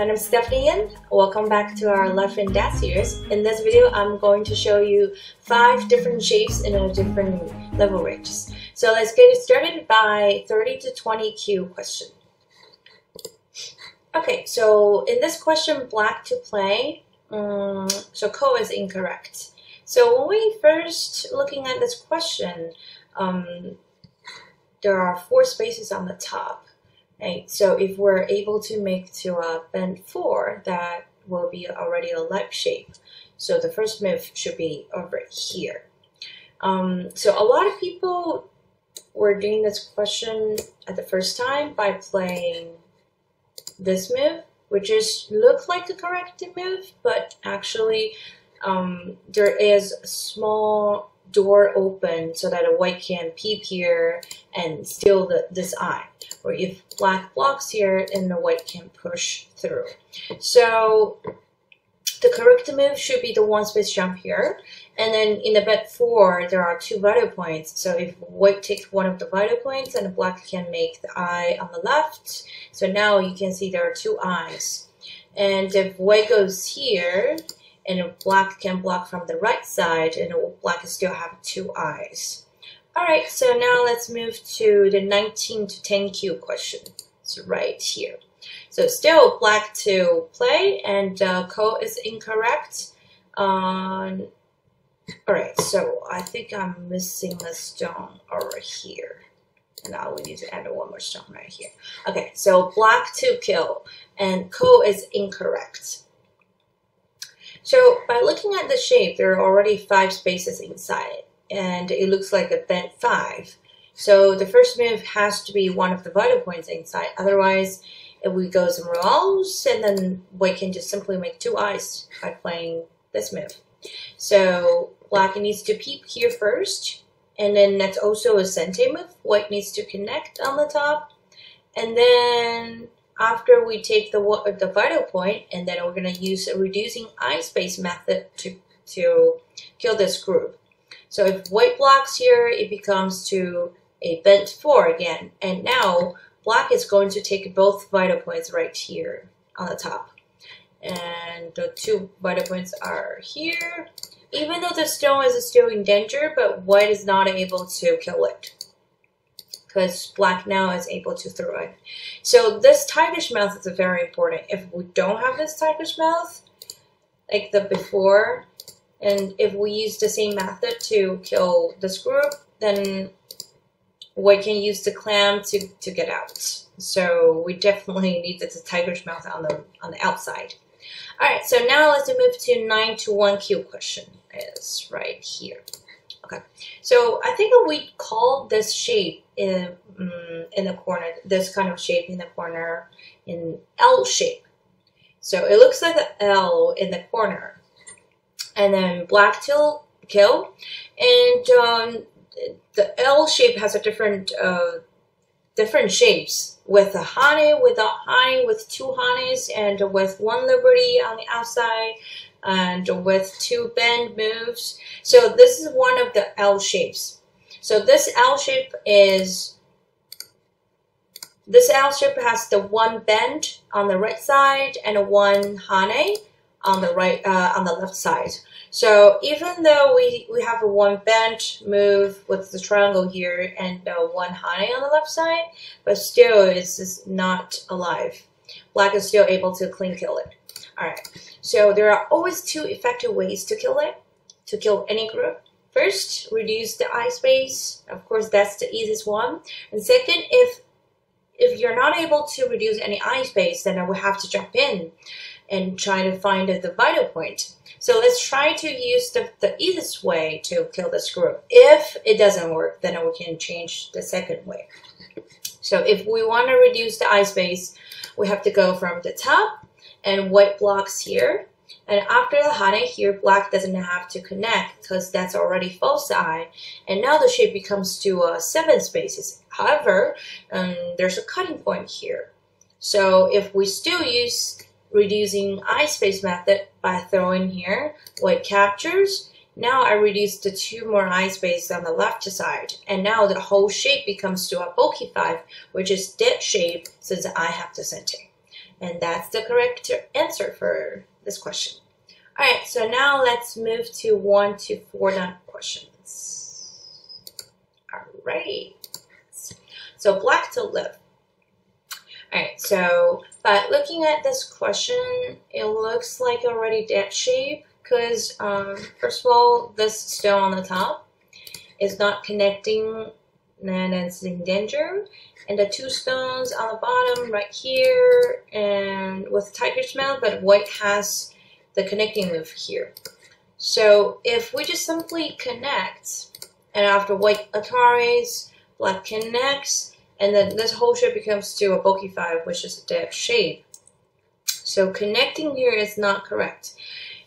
my name is Stephanie Yin. Welcome back to our Life in Dad series. In this video, I'm going to show you 5 different shapes in a different level ranges. So let's get started by 30 to 20 Q question. Okay, so in this question, black to play, so Ko is incorrect. So when we first looking at this question, there are 4 spaces on the top. Right? So if we're able to make to a bend 4, that will be already a leg shape. So the first move should be over here. So a lot of people were doing this question at the first time by playing this move, which is look like the correct move, but actually there is a small door open so that a white can peep here and steal this eye. Or if black blocks here, then the white can push through. So the correct move should be the 1 space jump here. And then in the bed 4, there are 2 vital points. So if white takes one of the vital points, and the black can make the eye on the left. So now you can see there are 2 eyes. And if white goes here, and black can block from the right side, and black still have 2 eyes. Alright, so now let's move to the 19 to 10 Q question. It's right here. So still black to play, and Ko is incorrect. Alright, so I think I'm missing a stone over here. And now we need to add 1 more stone right here. Okay, so black to kill, and Ko is incorrect. So by looking at the shape, there are already 5 spaces inside it, and it looks like a bend 5. So the first move has to be one of the vital points inside. Otherwise, if we go somewhere else, and then white can just simply make 2 eyes by playing this move. So black needs to peep here first, and then that's also a sente move. White needs to connect on the top, and then after we take the vital point, and then we're going to use a reducing eye space method to kill this group. So if white blocks here, it becomes to a bent 4 again. And now black is going to take both vital points right here on the top. And the 2 vital points are here. Even though the stone is still in danger, but white is not able to kill it, because black now is able to throw it. So this tigerish mouth is very important. If we don't have this tigerish mouth, like the before, and if we use the same method to kill this group, then white can use the clam to get out. So we definitely need the tigerish mouth on the outside. Alright, so now let's move to 9 to 1 Q question. It's right here. Okay, so I think we call this shape in the corner, this kind of shape in the corner, in L shape. So it looks like an L in the corner, and then black to kill, and the L shape has a different shapes, with a hane, without hane, with 2 hanes, and with 1 liberty on the outside, and with 2 bend moves. So this is one of the L shapes. So this L shape has the 1 bend on the right side and 1 hane on the on the left side. So even though we have a 1 bend move with the triangle here and 1 hane on the left side, but still it's just not alive. Black is still able to clean kill it. Alright, so there are always 2 effective ways to kill it, to kill any group. First, reduce the eye space. Of course, that's the easiest one. And second, if you're not able to reduce any eye space, then we have to jump in and try to find the vital point. So let's try to use the easiest way to kill this group. If it doesn't work, then we can change the second way. So if we want to reduce the eye space, we have to go from the top, and white blocks here. And after the hane here, black doesn't have to connect because that's already false eye. And now the shape becomes to 7 spaces. However, there's a cutting point here. So if we still use reducing eye space method by throwing here, white captures. Now I reduce the 2 more eye space on the left side. And now the whole shape becomes to a bulky 5, which is dead shape since I have the sente. And that's the correct answer for this question. All right, so now let's move to 1 to 4 done questions. All right. So black to live. All right, so by looking at this question, it looks like already dead shape because first of all, this stone on the top is not connecting and it's in danger. And the 2 stones on the bottom right here and with tiger's mouth, but white has the connecting move here. So if we just simply connect, and after white Ataris, black connects, and then this whole shape becomes to a bogey 5, which is a dead shape. So connecting here is not correct.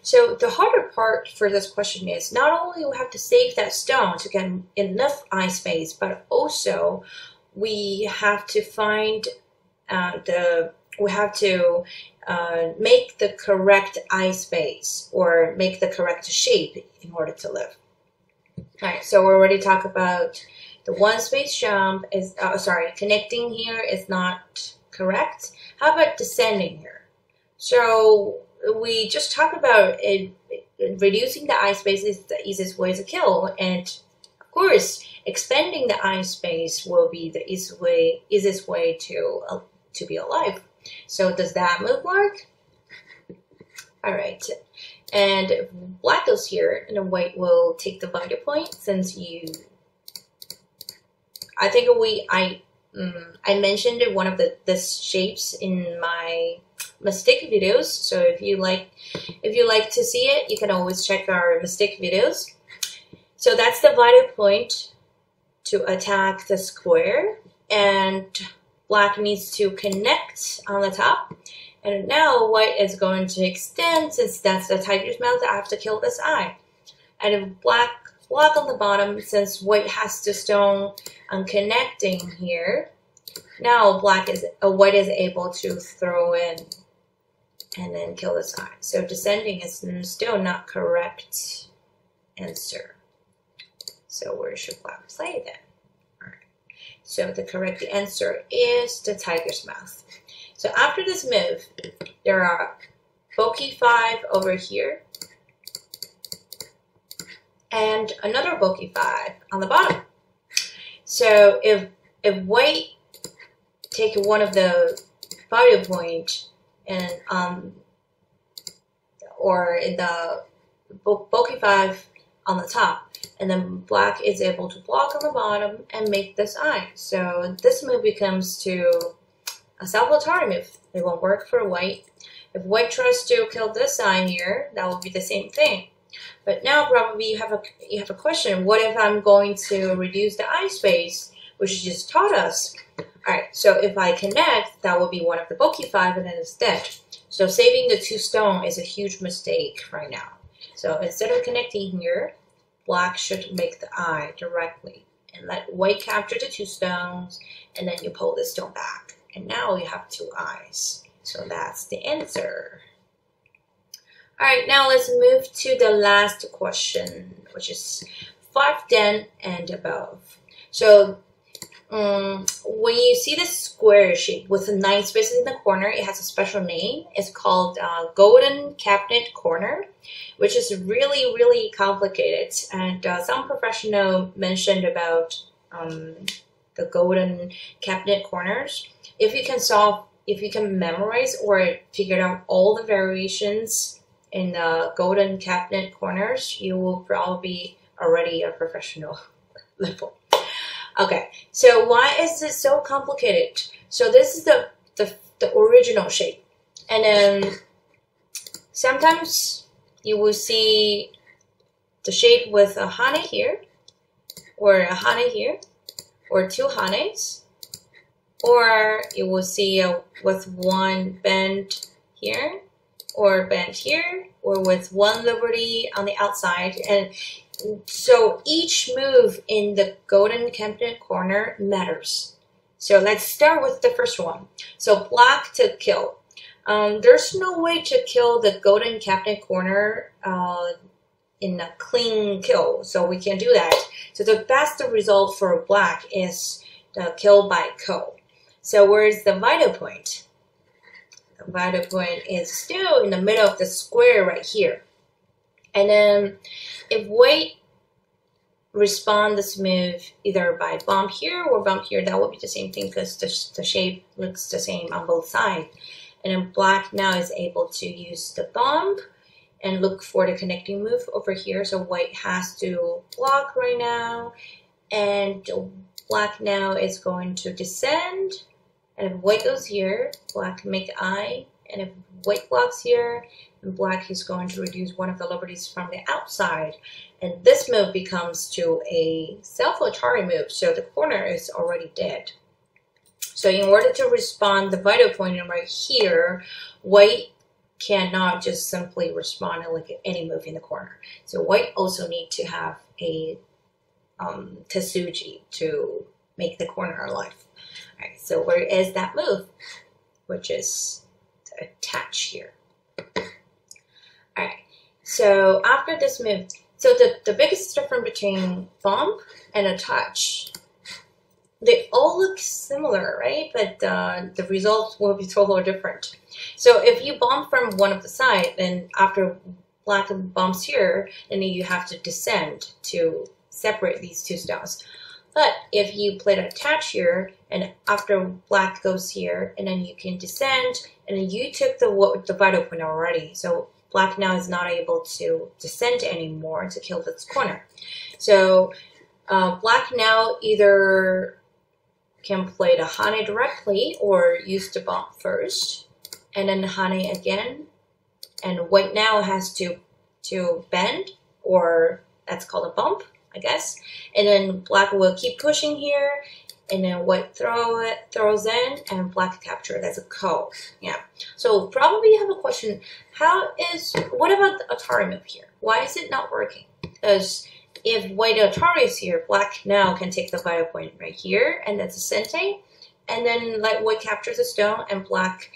So the harder part for this question is not only we have to save that stone to get enough eye space, but also we have to find make the correct eye space or make the correct shape in order to live. All right, so we already talked about the 1 space jump is, connecting here is not correct. How about descending here? So we just talked about it, reducing the eye space is the easiest way to kill, and of course, expanding the eye space will be the easiest way to be alive. So does that move work? All right, and if black goes here, and then white will take the vital point since you. I think I mentioned one of this shapes in my mistake videos. So if you like to see it, you can always check our mistake videos. So that's the vital point to attack the square, and black needs to connect on the top. And now white is going to extend, since that's the tiger's mouth. I have to kill this eye. And if black block on the bottom, since white has the stone on connecting here, now white is able to throw in and then kill this eye. So descending is still not correct answer. So where should black play then? All right. So the correct answer is the tiger's mouth. So after this move, there are bogey 5 over here and another bogey 5 on the bottom. So if white take one of the vital point and or in the bogey 5 on the top, and then black is able to block on the bottom and make this eye. So this move becomes to a salvatore move. It won't work for white. If white tries to kill this eye here, that will be the same thing. But now probably you have a question. What if I'm going to reduce the eye space, which you just taught us? All right, so if I connect, that will be one of the bogey 5 and then it's dead. So saving the 2 stone is a huge mistake right now. So instead of connecting here, black should make the eye directly and let white capture the 2 stones, and then you pull the stone back. And now you have 2 eyes. So that's the answer. All right, now let's move to the last question, which is 5 den and above. So when you see this square shape with 9 spaces in the corner, it has a special name. It's called golden cabinet corner, which is really, really complicated. And some professional mentioned about the golden cabinet corners. If you can memorize or figure out all the variations in the golden cabinet corners, you will probably be already a professional level. Okay, so why is this so complicated? So this is the original shape, and then sometimes you will see the shape with a hane here, or a hane here, or 2 hanes, or you will see with 1 bend here, or bend here, or with 1 liberty on the outside. And so each move in the golden cabinet corner matters. So let's start with the first one. So black to kill. There's no way to kill the golden cabinet corner in a clean kill, so we can't do that. So the best result for black is the kill by ko. So where's the vital point? Baduk point is still in the middle of the square right here. And then if Weiqi respond this move either by bump here or bump here, that will be the same thing because the shape looks the same on both sides. And then black now is able to use the bump and look for the connecting move over here. So white has to block right now, and black now is going to descend. And if white goes here, black make eye, and if white blocks here, and black is going to reduce one of the liberties from the outside. And this move becomes to a self-Atari move, so the corner is already dead. So in order to respond the vital point right here, white cannot just simply respond like any move in the corner. So white also need to have a Tetsuji to make the corner alive. All right, so where is that move? Which is to attach here. All right, so after this move, so the biggest difference between bump and a touch, they all look similar, right? But the results will be totally different. So if you bump from one of the side, then after black bumps here, then you have to descend to separate these two stones. But if you play the attach here, and after black goes here, and then you can descend, and then you took the vital point already. So black now is not able to descend anymore to kill this corner. So black now either can play the Hane directly or use the bump first, and then Hane again. And white now has to bend, or that's called a bump, I guess. And then black will keep pushing here, and then white throws in, and black capture. That's a ko. Yeah. So probably you have a question. What about the Atari move here? Why is it not working? Because if white Atari is here, black now can take the vital point right here, and that's a sente. And then like white captures the stone, and black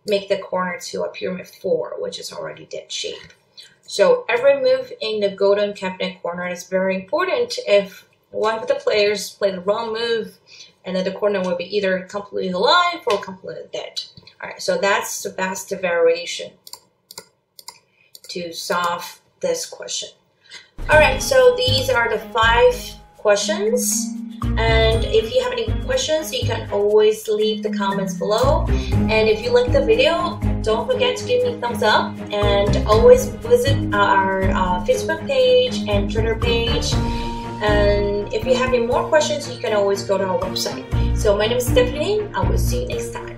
make the corner to a pyramid 4, which is already dead shape. So every move in the golden cabinet corner is very important. If one of the players play the wrong move, and then the corner will be either completely alive or completely dead. All right, so that's the best variation to solve this question. All right, so these are the 5 questions. And if you have any questions, you can always leave the comments below. And if you like the video, don't forget to give me a thumbs up. And always visit our Facebook page and Twitter page. And if you have any more questions, you can always go to our website. So my name is Stephanie Yin. I will see you next time.